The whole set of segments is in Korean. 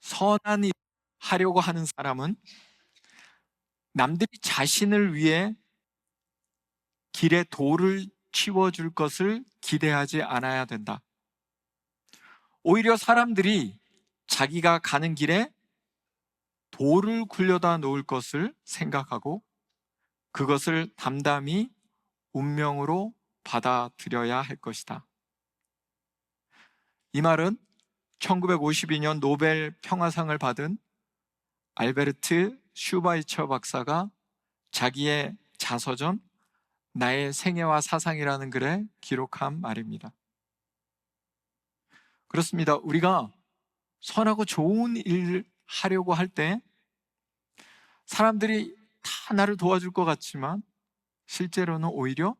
선한 일 하려고 하는 사람은 남들이 자신을 위해 길에 돌을 치워줄 것을 기대하지 않아야 된다. 오히려 사람들이 자기가 가는 길에 돌을 굴려다 놓을 것을 생각하고 그것을 담담히 운명으로 받아들여야 할 것이다. 이 말은 1952년 노벨 평화상을 받은 알베르트 슈바이처 박사가 자기의 자서전 나의 생애와 사상이라는 글에 기록한 말입니다. 그렇습니다. 우리가 선하고 좋은 일을 하려고 할 때 사람들이 다 나를 도와줄 것 같지만 실제로는 오히려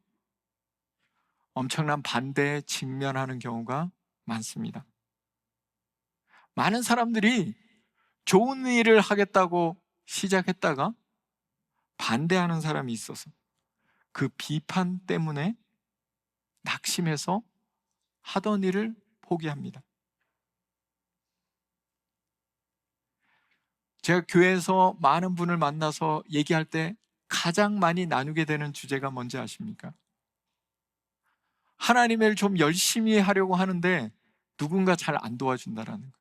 엄청난 반대에 직면하는 경우가 많습니다. 많은 사람들이 좋은 일을 하겠다고 시작했다가 반대하는 사람이 있어서 그 비판 때문에 낙심해서 하던 일을 포기합니다. 제가 교회에서 많은 분을 만나서 얘기할 때 가장 많이 나누게 되는 주제가 뭔지 아십니까? 하나님의 일 좀 열심히 하려고 하는데 누군가 잘 안 도와준다라는 거예요.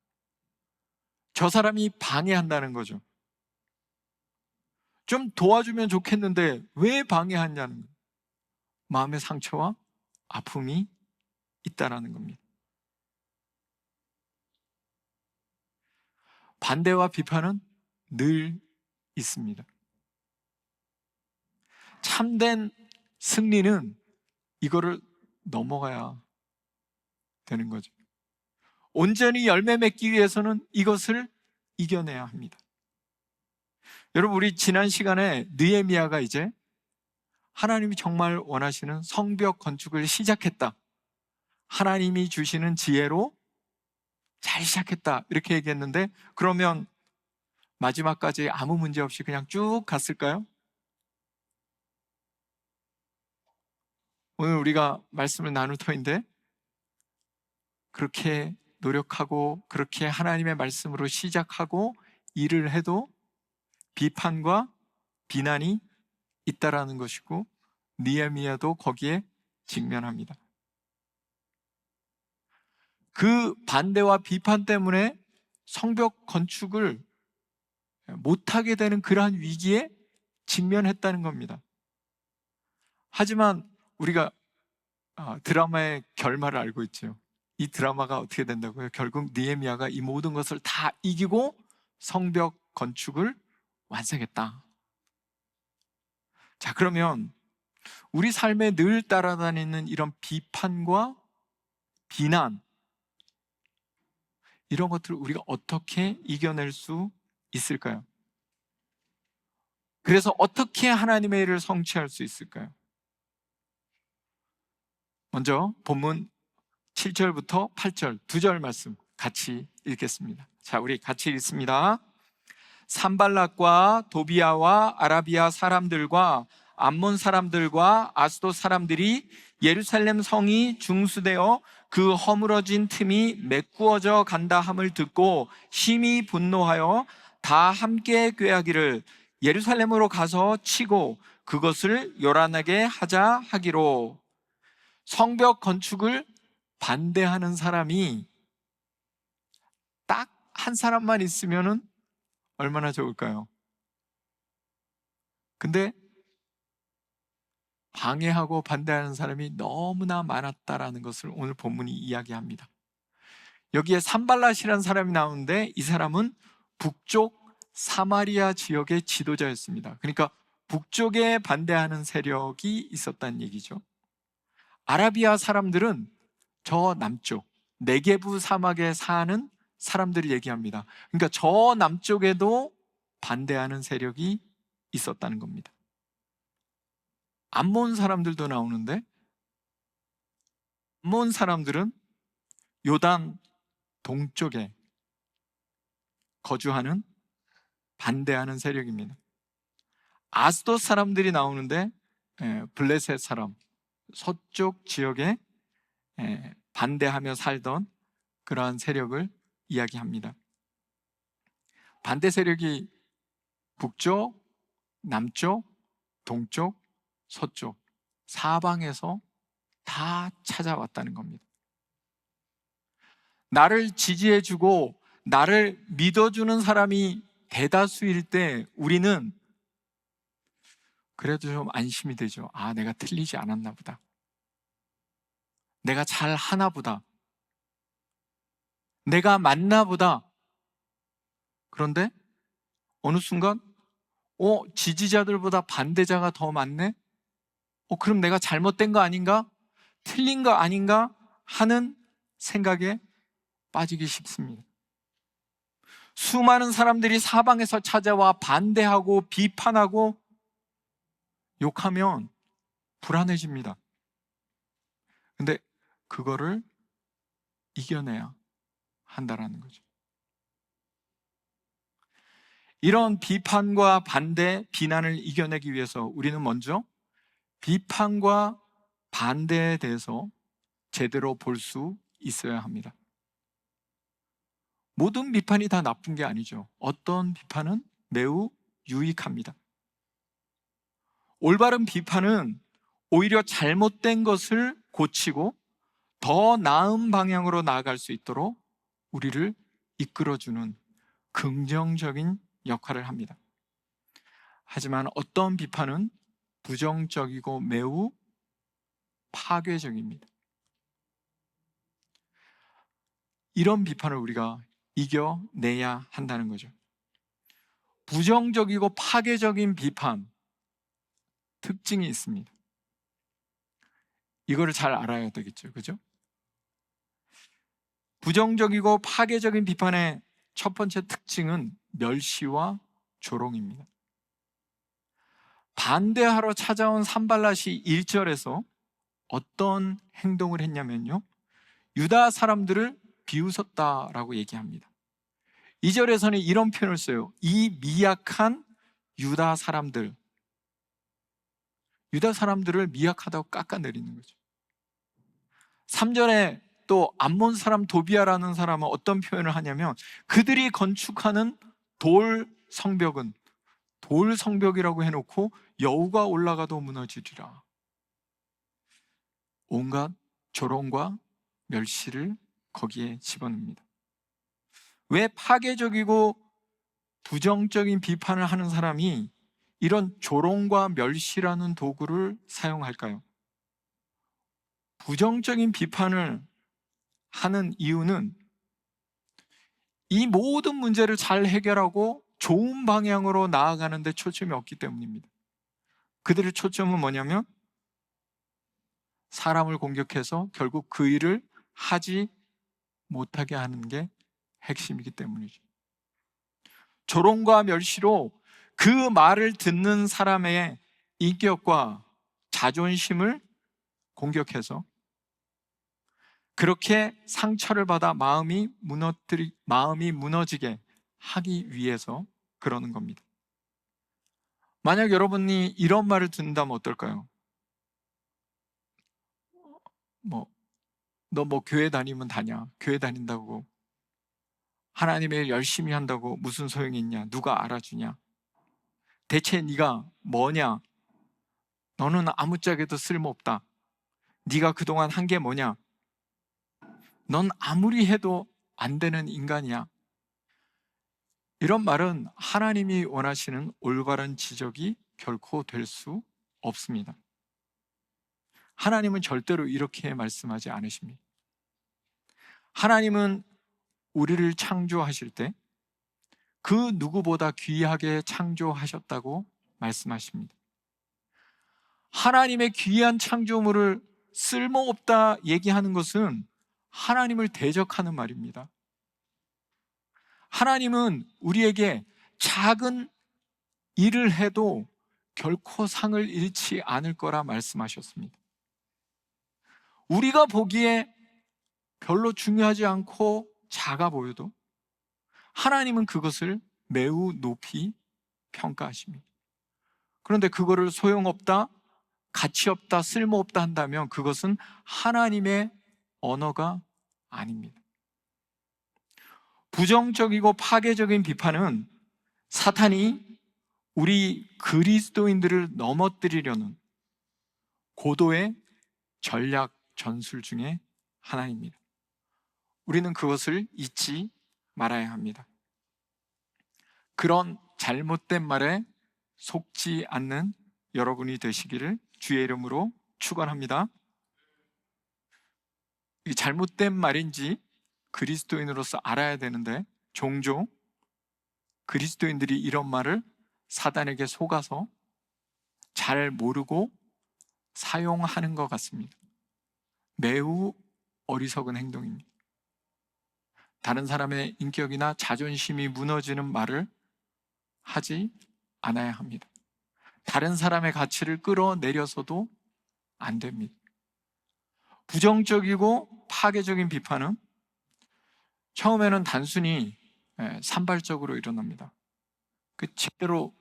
저 사람이 방해한다는 거죠. 좀 도와주면 좋겠는데 왜 방해하냐는 거예요. 마음의 상처와 아픔이 있다라는 겁니다. 반대와 비판은 늘 있습니다. 참된 승리는 이거를 넘어가야 되는 거죠. 온전히 열매 맺기 위해서는 이것을 이겨내야 합니다. 여러분, 우리 지난 시간에 느헤미야가 이제 하나님이 정말 원하시는 성벽 건축을 시작했다. 하나님이 주시는 지혜로 잘 시작했다. 이렇게 얘기했는데 그러면 마지막까지 아무 문제 없이 그냥 쭉 갔을까요? 오늘 우리가 말씀을 나눌 터인데 그렇게 노력하고 그렇게 하나님의 말씀으로 시작하고 일을 해도 비판과 비난이 있다라는 것이고 느헤미야도 거기에 직면합니다. 그 반대와 비판 때문에 성벽 건축을 못하게 되는 그러한 위기에 직면했다는 겁니다. 하지만 우리가 드라마의 결말을 알고 있죠. 이 드라마가 어떻게 된다고요? 결국 느헤미야가 이 모든 것을 다 이기고 성벽 건축을 완성했다. 자, 그러면 우리 삶에 늘 따라다니는 이런 비판과 비난, 이런 것들을 우리가 어떻게 이겨낼 수 있을까요? 그래서 어떻게 하나님의 일을 성취할 수 있을까요? 먼저 본문 7절부터 8절 두 절 말씀 같이 읽겠습니다. 자, 우리 같이 읽습니다. 산발락과 도비아와 아라비아 사람들과 암몬 사람들과 아스돗 사람들이 예루살렘 성이 중수되어 그 허물어진 틈이 메꾸어져 간다 함을 듣고 심히 분노하여 다 함께 꾀하기를 예루살렘으로 가서 치고 그것을 요란하게 하자 하기로. 성벽 건축을 반대하는 사람이 딱 한 사람만 있으면은 얼마나 좋을까요? 근데 방해하고 반대하는 사람이 너무나 많았다라는 것을 오늘 본문이 이야기합니다. 여기에 산발랏이라는 사람이 나오는데 이 사람은 북쪽 사마리아 지역의 지도자였습니다. 그러니까 북쪽에 반대하는 세력이 있었다는 얘기죠. 아라비아 사람들은 저 남쪽 네게부 사막에 사는 사람들을 얘기합니다. 그러니까 저 남쪽에도 반대하는 세력이 있었다는 겁니다. 암몬 사람들도 나오는데 암몬 사람들은 요단 동쪽에 거주하는 반대하는 세력입니다. 아스돗 사람들이 나오는데 블레셋 사람, 서쪽 지역에 반대하며 살던 그러한 세력을 이야기합니다. 반대 세력이 북쪽, 남쪽, 동쪽, 서쪽, 사방에서 다 찾아왔다는 겁니다. 나를 지지해주고 나를 믿어주는 사람이 대다수일 때 우리는 그래도 좀 안심이 되죠. 아, 내가 틀리지 않았나 보다. 내가 잘 하나 보다. 내가 맞나 보다. 그런데 어느 순간 지지자들보다 반대자가 더 많네? 그럼 내가 잘못된 거 아닌가? 틀린 거 아닌가? 하는 생각에 빠지기 쉽습니다. 수많은 사람들이 사방에서 찾아와 반대하고 비판하고 욕하면 불안해집니다. 근데 그거를 이겨내야 한다라는 거죠. 이런 비판과 반대, 비난을 이겨내기 위해서 우리는 먼저 비판과 반대에 대해서 제대로 볼 수 있어야 합니다. 모든 비판이 다 나쁜 게 아니죠. 어떤 비판은 매우 유익합니다. 올바른 비판은 오히려 잘못된 것을 고치고 더 나은 방향으로 나아갈 수 있도록 우리를 이끌어주는 긍정적인 역할을 합니다. 하지만 어떤 비판은 부정적이고 매우 파괴적입니다. 이런 비판을 우리가 이겨내야 한다는 거죠. 부정적이고 파괴적인 비판, 특징이 있습니다. 이거를 잘 알아야 되겠죠. 그죠? 부정적이고 파괴적인 비판의 첫 번째 특징은 멸시와 조롱입니다. 반대하러 찾아온 산발랏이 1절에서 어떤 행동을 했냐면요, 유다 사람들을 비웃었다라고 얘기합니다. 2절에서는 이런 표현을 써요. 이 미약한 유다 사람들을 미약하다고 깎아내리는 거죠. 3절에 또 암몬 사람 도비아라는 사람은 어떤 표현을 하냐면, 그들이 건축하는 돌 성벽이라고 해놓고 여우가 올라가도 무너지리라. 온갖 조롱과 멸시를 거기에 집어넣습니다. 왜 파괴적이고 부정적인 비판을 하는 사람이 이런 조롱과 멸시라는 도구를 사용할까요? 부정적인 비판을 하는 이유는 이 모든 문제를 잘 해결하고 좋은 방향으로 나아가는 데 초점이 없기 때문입니다. 그들의 초점은 뭐냐면 사람을 공격해서 결국 그 일을 하지 못하게 하는 게 핵심이기 때문이죠. 조롱과 멸시로 그 말을 듣는 사람의 인격과 자존심을 공격해서 그렇게 상처를 받아 마음이 무너지게 하기 위해서 그러는 겁니다. 만약 여러분이 이런 말을 듣는다면 어떨까요? 너 교회 다니면 다냐? 교회 다닌다고 하나님의 일 열심히 한다고 무슨 소용이 있냐? 누가 알아주냐? 대체 네가 뭐냐? 너는 아무짝에도 쓸모없다. 네가 그동안 한 게 뭐냐? 넌 아무리 해도 안 되는 인간이야. 이런 말은 하나님이 원하시는 올바른 지적이 결코 될 수 없습니다. 하나님은 절대로 이렇게 말씀하지 않으십니다. 하나님은 우리를 창조하실 때 그 누구보다 귀하게 창조하셨다고 말씀하십니다. 하나님의 귀한 창조물을 쓸모없다 얘기하는 것은 하나님을 대적하는 말입니다. 하나님은 우리에게 작은 일을 해도 결코 상을 잃지 않을 거라 말씀하셨습니다. 우리가 보기에 별로 중요하지 않고 작아 보여도 하나님은 그것을 매우 높이 평가하십니다. 그런데 그거를 소용없다, 가치없다, 쓸모없다 한다면 그것은 하나님의 언어가 아닙니다. 부정적이고 파괴적인 비판은 사탄이 우리 그리스도인들을 넘어뜨리려는 고도의 전략 전술 중에 하나입니다. 우리는 그것을 잊지 말아야 합니다. 그런 잘못된 말에 속지 않는 여러분이 되시기를 주의 이름으로 축원합니다. 이 잘못된 말인지 그리스도인으로서 알아야 되는데 종종 그리스도인들이 이런 말을 사단에게 속아서 잘 모르고 사용하는 것 같습니다. 매우 어리석은 행동입니다. 다른 사람의 인격이나 자존심이 무너지는 말을 하지 않아야 합니다. 다른 사람의 가치를 끌어내려서도 안 됩니다. 부정적이고 파괴적인 비판은 처음에는 단순히 산발적으로 일어납니다. 그 제대로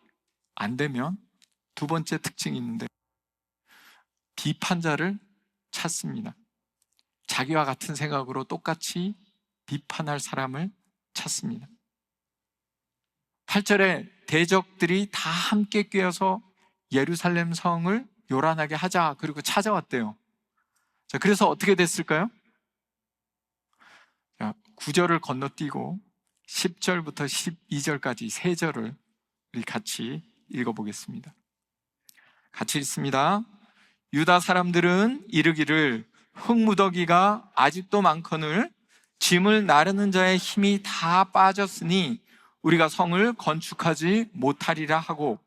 안 되면 두 번째 특징이 있는데 비판자를 찾습니다. 자기와 같은 생각으로 똑같이 비판할 사람을 찾습니다. 8절에 대적들이 다 함께 꿰어서 예루살렘 성을 요란하게 하자, 그리고 찾아왔대요. 자, 그래서 어떻게 됐을까요? 9절을 건너뛰고 10절부터 12절까지 세 절을 우리 같이 읽어보겠습니다. 같이 읽습니다. 유다 사람들은 이르기를 흙무더기가 아직도 많거늘 짐을 나르는 자의 힘이 다 빠졌으니 우리가 성을 건축하지 못하리라 하고,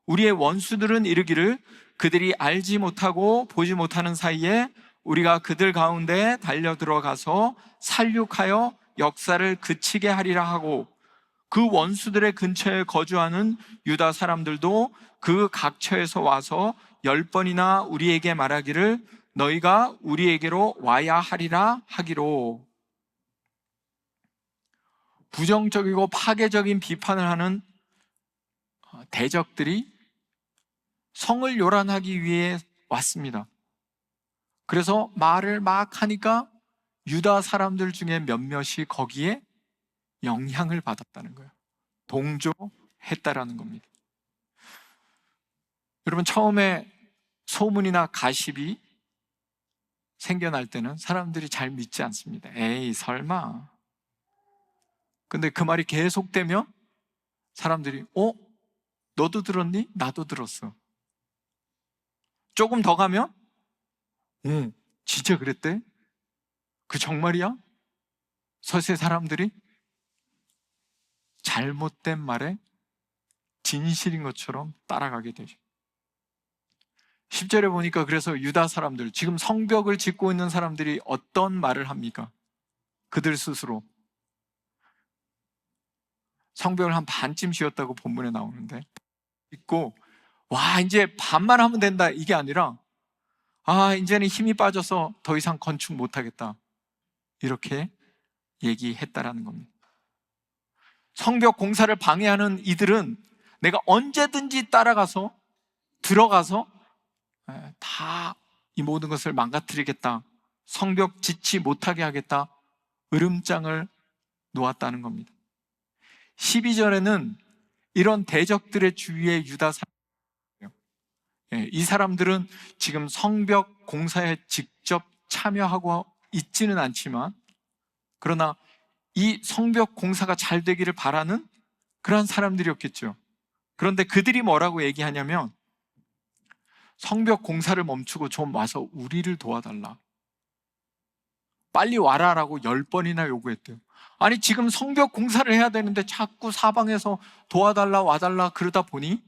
우리의 원수들은 이르기를 그들이 알지 못하고 보지 못하는 사이에 우리가 그들 가운데 달려 들어가서 살육하여 역사를 그치게 하리라 하고, 그 원수들의 근처에 거주하는 유다 사람들도 그 각처에서 와서 10번이나 우리에게 말하기를 너희가 우리에게로 와야 하리라 하기로. 부정적이고 파괴적인 비판을 하는 대적들이 성을 요란하기 위해 왔습니다. 그래서 말을 막 하니까 유다 사람들 중에 몇몇이 거기에 영향을 받았다는 거예요. 동조했다라는 겁니다. 여러분, 처음에 소문이나 가십이 생겨날 때는 사람들이 잘 믿지 않습니다. 에이, 설마. 근데 그 말이 계속되면 사람들이 너도 들었니? 나도 들었어. 조금 더 가면 진짜 그랬대? 그 정말이야? 서세 사람들이 잘못된 말에 진실인 것처럼 따라가게 되죠. 10절에 보니까 그래서 유다 사람들, 지금 성벽을 짓고 있는 사람들이 어떤 말을 합니까? 그들 스스로 성벽을 한 반쯤 지었다고 본문에 나오는데, 있고 와 이제 반만 하면 된다, 이게 아니라 이제는 힘이 빠져서 더 이상 건축 못하겠다, 이렇게 얘기했다라는 겁니다. 성벽 공사를 방해하는 이들은 내가 언제든지 따라가서 들어가서 다 이 모든 것을 망가뜨리겠다, 성벽 짓지 못하게 하겠다, 으름장을 놓았다는 겁니다. 12절에는 이런 대적들의 주위에 유다 사람이에요. 이 사람들은 지금 성벽 공사에 직접 참여하고 있지는 않지만, 그러나 이 성벽 공사가 잘 되기를 바라는 그런 사람들이었겠죠. 그런데 그들이 뭐라고 얘기하냐면 성벽 공사를 멈추고 좀 와서 우리를 도와달라, 빨리 와라라고 10번이나 요구했대요. 아니, 지금 성벽 공사를 해야 되는데 자꾸 사방에서 도와달라 와달라 그러다 보니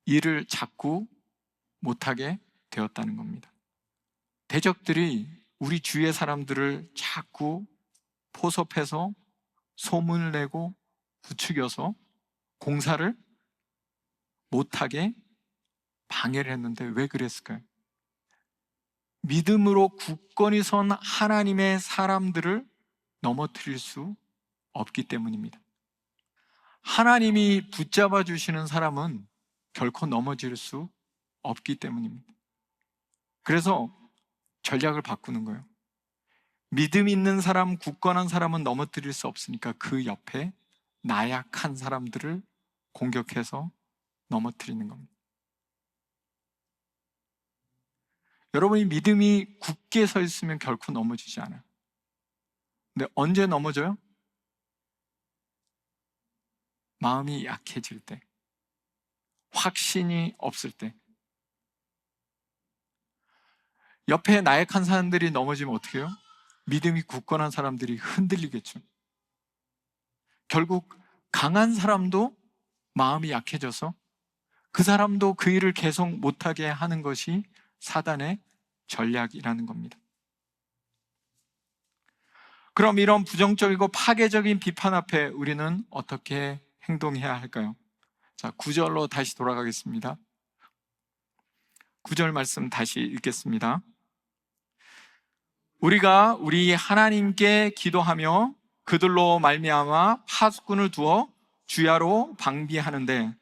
일을 자꾸 못하게 되었다는 겁니다. 대적들이 우리 주위의 사람들을 자꾸 포섭해서 소문을 내고 부추겨서 공사를 못하게 방해를 했는데 왜 그랬을까요? 믿음으로 굳건히 선 하나님의 사람들을 넘어뜨릴 수 없기 때문입니다. 하나님이 붙잡아 주시는 사람은 결코 넘어질 수 없기 때문입니다. 그래서 전략을 바꾸는 거예요. 믿음 있는 사람, 굳건한 사람은 넘어뜨릴 수 없으니까 그 옆에 나약한 사람들을 공격해서 넘어뜨리는 겁니다. 여러분이 믿음이 굳게 서 있으면 결코 넘어지지 않아요. 근데 언제 넘어져요? 마음이 약해질 때, 확신이 없을 때. 옆에 나약한 사람들이 넘어지면 어떻게 해요? 믿음이 굳건한 사람들이 흔들리겠죠. 결국 강한 사람도 마음이 약해져서 그 사람도 그 일을 계속 못하게 하는 것이 사단의 전략이라는 겁니다. 그럼 이런 부정적이고 파괴적인 비판 앞에 우리는 어떻게 행동해야 할까요? 자, 9절로 다시 돌아가겠습니다. 9절 말씀 다시 읽겠습니다. 우리가 우리 하나님께 기도하며 그들로 말미암아 파수꾼을 두어 주야로 방비하는데,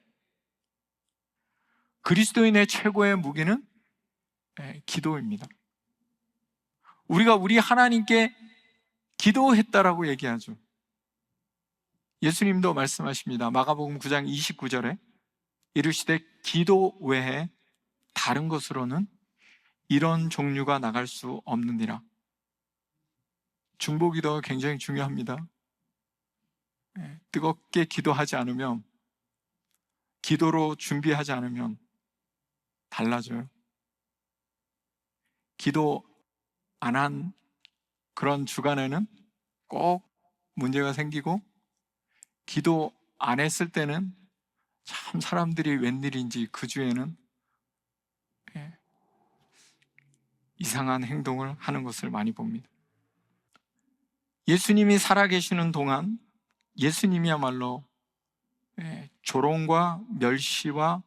그리스도인의 최고의 무기는 기도입니다. 우리가 우리 하나님께 기도했다라고 얘기하죠. 예수님도 말씀하십니다. 마가복음 9장 29절에 이르시되 기도 외에 다른 것으로는 이런 종류가 나갈 수 없느니라. 중보기도가 굉장히 중요합니다. 뜨겁게 기도하지 않으면, 기도로 준비하지 않으면 달라져요. 기도 안 한 그런 주간에는 꼭 문제가 생기고, 기도 안 했을 때는 참 사람들이 웬일인지 그 주에는 이상한 행동을 하는 것을 많이 봅니다. 예수님이 살아계시는 동안 예수님이야말로 조롱과 멸시와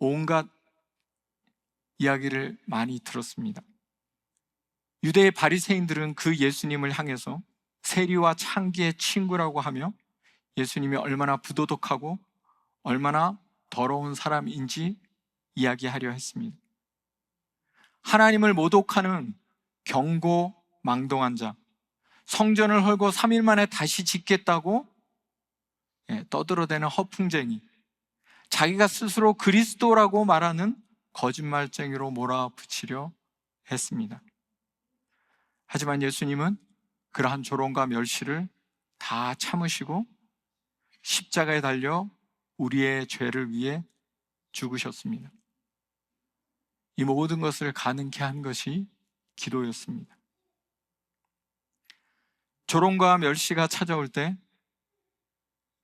온갖 이야기를 많이 들었습니다. 유대의 바리새인들은 그 예수님을 향해서 세리와 창기의 친구라고 하며 예수님이 얼마나 부도덕하고 얼마나 더러운 사람인지 이야기하려 했습니다. 하나님을 모독하는 경고망동한 자, 성전을 헐고 3일 만에 다시 짓겠다고 떠들어대는 허풍쟁이, 자기가 스스로 그리스도라고 말하는 거짓말쟁이로 몰아붙이려 했습니다. 하지만 예수님은 그러한 조롱과 멸시를 다 참으시고 십자가에 달려 우리의 죄를 위해 죽으셨습니다. 이 모든 것을 가능케 한 것이 기도였습니다. 조롱과 멸시가 찾아올 때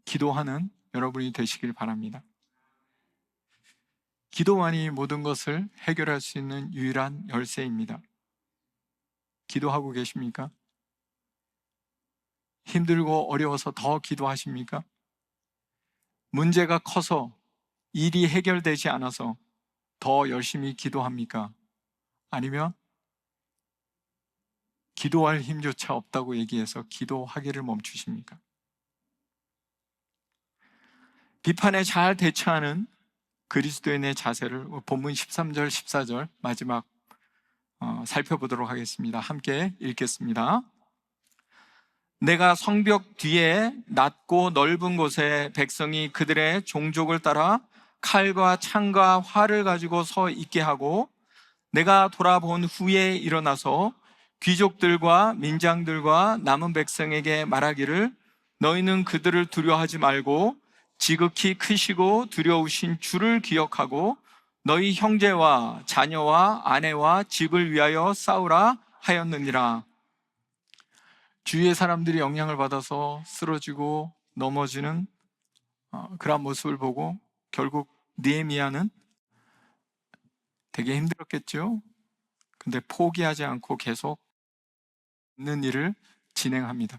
기도하는 여러분이 되시길 바랍니다. 기도만이 모든 것을 해결할 수 있는 유일한 열쇠입니다. 기도하고 계십니까? 힘들고 어려워서 더 기도하십니까? 문제가 커서 일이 해결되지 않아서 더 열심히 기도합니까? 아니면 기도할 힘조차 없다고 얘기해서 기도하기를 멈추십니까? 비판에 잘 대처하는 그리스도인의 자세를 본문 13절, 14절 마지막 살펴보도록 하겠습니다. 함께 읽겠습니다. 내가 성벽 뒤에 낮고 넓은 곳에 백성이 그들의 종족을 따라 칼과 창과 활을 가지고 서 있게 하고, 내가 돌아본 후에 일어나서 귀족들과 민장들과 남은 백성에게 말하기를 너희는 그들을 두려워하지 말고 지극히 크시고 두려우신 주를 기억하고 너희 형제와 자녀와 아내와 집을 위하여 싸우라 하였느니라. 주위의 사람들이 영향을 받아서 쓰러지고 넘어지는 그런 모습을 보고 결국 느헤미야는 되게 힘들었겠죠. 근데 포기하지 않고 계속 있는 일을 진행합니다.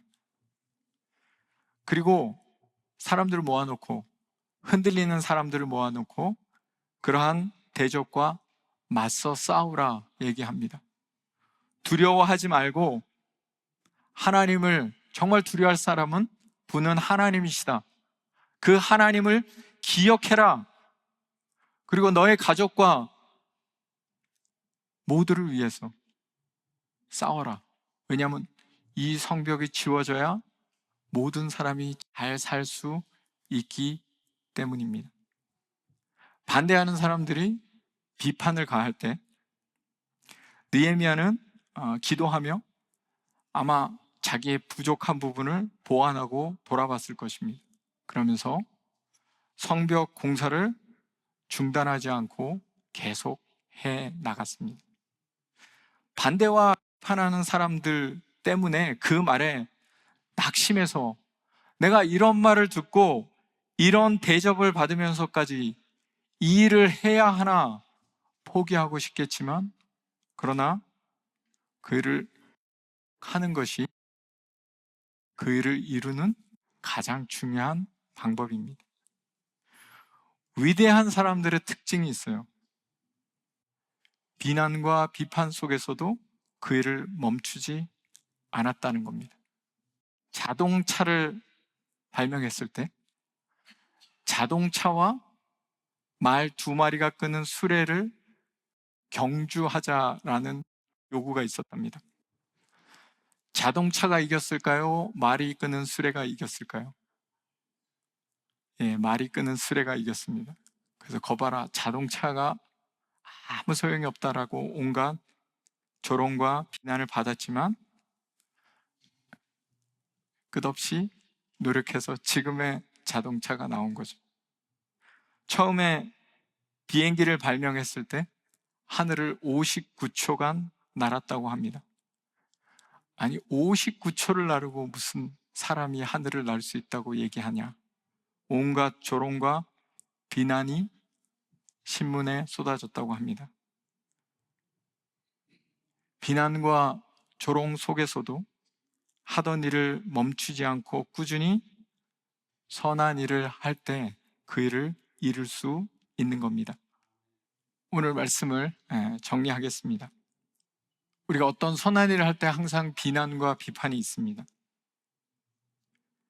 그리고 사람들을 모아놓고, 흔들리는 사람들을 모아놓고 그러한 대적과 맞서 싸우라 얘기합니다. 두려워하지 말고 하나님을, 정말 두려워할 사람은 분은 하나님이시다, 그 하나님을 기억해라. 그리고 너의 가족과 모두를 위해서 싸워라. 왜냐하면 이 성벽이 지워져야 모든 사람이 잘 살 수 있기 때문입니다. 반대하는 사람들이 비판을 가할 때 느헤미야는 기도하며 아마 자기의 부족한 부분을 보완하고 돌아봤을 것입니다. 그러면서 성벽 공사를 중단하지 않고 계속 해 나갔습니다. 반대와 비판하는 사람들 때문에 그 말에 낙심해서 내가 이런 말을 듣고 이런 대접을 받으면서까지 이 일을 해야 하나 포기하고 싶겠지만, 그러나 그 일을 하는 것이 그 일을 이루는 가장 중요한 방법입니다. 위대한 사람들의 특징이 있어요. 비난과 비판 속에서도 그 일을 멈추지 않았다는 겁니다. 자동차를 발명했을 때 자동차와 말 두 마리가 끄는 수레를 경주하자라는 요구가 있었답니다. 자동차가 이겼을까요? 말이 끄는 수레가 이겼을까요? 예, 말이 끄는 수레가 이겼습니다. 그래서 거봐라, 자동차가 아무 소용이 없다라고 온갖 조롱과 비난을 받았지만 끝없이 노력해서 지금의 자동차가 나온 거죠. 처음에 비행기를 발명했을 때 하늘을 59초간 날았다고 합니다. 아니, 59초를 나르고 무슨 사람이 하늘을 날 수 있다고 얘기하냐. 온갖 조롱과 비난이 신문에 쏟아졌다고 합니다. 비난과 조롱 속에서도 하던 일을 멈추지 않고 꾸준히 선한 일을 할 때 그 일을 이룰 수 있는 겁니다. 오늘 말씀을 정리하겠습니다. 우리가 어떤 선한 일을 할 때 항상 비난과 비판이 있습니다.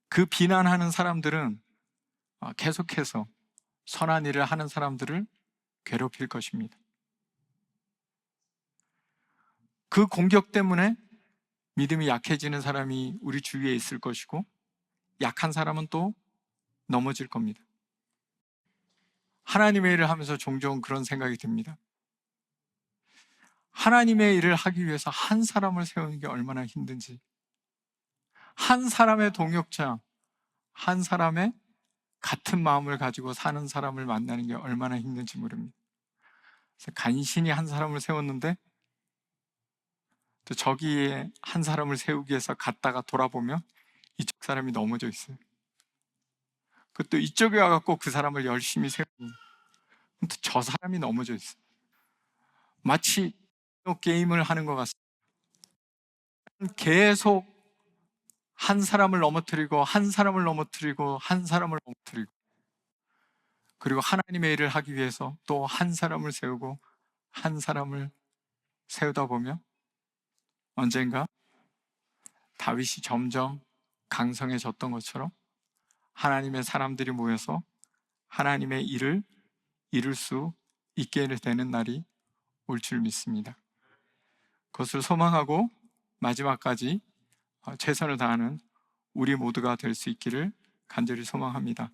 그 비난하는 사람들은 계속해서 선한 일을 하는 사람들을 괴롭힐 것입니다. 그 공격 때문에 믿음이 약해지는 사람이 우리 주위에 있을 것이고, 약한 사람은 또 넘어질 겁니다. 하나님의 일을 하면서 종종 그런 생각이 듭니다. 하나님의 일을 하기 위해서 한 사람을 세우는 게 얼마나 힘든지, 한 사람의 동역자, 한 사람의 같은 마음을 가지고 사는 사람을 만나는 게 얼마나 힘든지 모릅니다. 그래서 간신히 한 사람을 세웠는데 또 저기에 한 사람을 세우기 위해서 갔다가 돌아보면 이쪽 사람이 넘어져 있어요. 그것도 이쪽에 와갖고 그 사람을 열심히 세우고 또 저 사람이 넘어져 있어요. 마치 게임을 하는 것 같습니다. 계속 한 사람을 넘어뜨리고 한 사람을 넘어뜨리고 한 사람을 넘어뜨리고, 그리고 하나님의 일을 하기 위해서 또 한 사람을 세우고 한 사람을 세우다 보면 언젠가 다윗이 점점 강성해졌던 것처럼 하나님의 사람들이 모여서 하나님의 일을 이룰 수 있게 되는 날이 올 줄 믿습니다. 그것을 소망하고 마지막까지 최선을 다하는 우리 모두가 될 수 있기를 간절히 소망합니다.